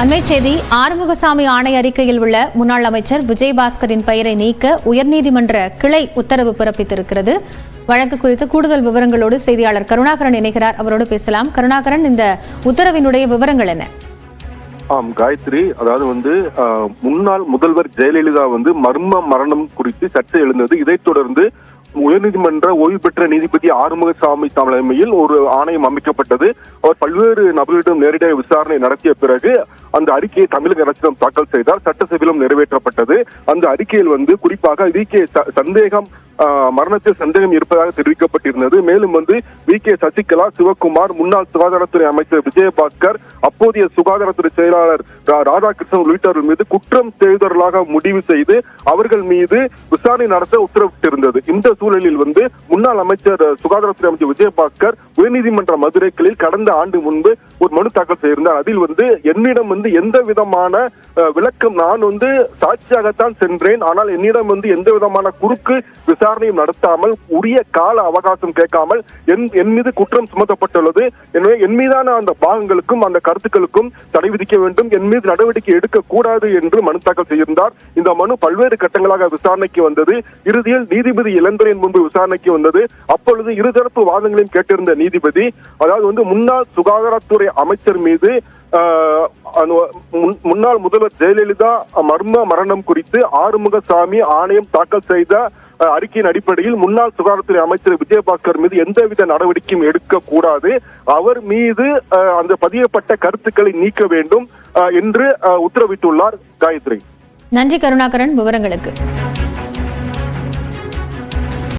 அண்மை செய்தி. ஆறுமுகசாமி ஆணை அறிக்கையில் உள்ள முன்னாள் அமைச்சர் விஜயபாஸ்கரின் பெயரை நீக்க உயர்நீதிமன்ற கிளை உத்தரவு பிறப்பித்திருக்கிறது. வழக்கு குறித்து கூடுதல் விவரங்களோடு செய்தியாளர் கருணாகரன் இணைகிறார். அவரோடு பேசலாம். கருணாகரன், இந்த உத்தரவினுடைய விவரங்கள் என்ன? காயத்ரி, அதாவது முன்னாள் முதல்வர் ஜெயலலிதா மர்ம மரணம் குறித்து சர்ச்சை எழுந்தது. இதைத் தொடர்ந்து உயர்நீதிமன்ற ஓய்வு பெற்ற நீதிபதி ஆறுமுகசாமி தலைமையில் ஒரு ஆணையம் அமைக்கப்பட்டது. அவர் பல்வேறு நபர்களிடம் நேரடியாக விசாரணை நடத்திய பிறகு அந்த அறிக்கையை தமிழக அரசிடம் தாக்கல் செய்தார். சட்டசபையிலும் நிறைவேற்றப்பட்டது. அந்த அறிக்கையில் குறிப்பாக மரணத்தில் சந்தேகம் இருப்பதாக தெரிவிக்கப்பட்டிருந்தது. மேலும் வி கே சசிகலா, சிவக்குமார், முன்னாள் சுகாதாரத்துறை அமைச்சர் விஜயபாஸ்கர், அப்போதைய சுகாதாரத்துறை செயலாளர் ராதாகிருஷ்ணன் உள்ளிட்டவர்கள் மீது குற்றம் செய்தவர்களாக முடிவு செய்து அவர்கள் மீது விசாரணை நடத்த உத்தரவிட்டிருந்தது. இந்த சூழலில் முன்னாள் அமைச்சர் சுகாதாரத்துறை அமைச்சர் விஜயபாஸ்கர் உயர்நீதிமன்ற மதுரை கிளையில் கடந்த ஆண்டு முன்பு ஒரு மனு தாக்கல் செய்திருந்தார். அதில் என்னிடம் எந்த விதமான விளக்கம், நான் சாட்சியாகத்தான் சென்றேன், ஆனால் என்னிடம் எந்த விதமான குறுக்கு விசாரணையும் நடத்தாமல் உரிய கால அவகாசம் கேட்காமல் என் மீது குற்றம் சுமத்தப்பட்டுள்ளது. எனவே என் மீதான அந்த பாகங்களுக்கும் அந்த கருத்துக்களுக்கும் தடை விதிக்க வேண்டும், என் மீது நடவடிக்கை எடுக்கக்கூடாது என்று மனு தாக்கல் செய்திருந்தார். இந்த மனு பல்வேறு கட்டங்களாக விசாரணைக்கு வந்தது. இறுதியில் நீதிபதி இளந்திரையின் முன்பு விசாரணைக்கு வந்தது. அப்பொழுது இருதரப்பு வாதங்களையும் கேட்டிருந்த நீதிபதி, அதாவது முன்னாள் சுகாதாரத்துறை அமைச்சர் மீது முன்னாள் முதல்வர் ஜெயலலிதா மர்ம மரணம் குறித்து ஆறுமுகசாமி ஆணையம் தாக்கல் செய்த அறிக்கையின் அடிப்படையில் முன்னாள் சுகாதாரத்துறை அமைச்சர் விஜயபாஸ்கர் மீது எந்தவித நடவடிக்கையும் எடுக்கக்கூடாது, அவர் மீது அந்த பதியப்பட்ட கருத்துக்களை நீக்க வேண்டும் என்று உத்தரவிட்டுள்ளார். காயத்ரி, நன்றி கருணாகரன் விவரங்களுக்கு.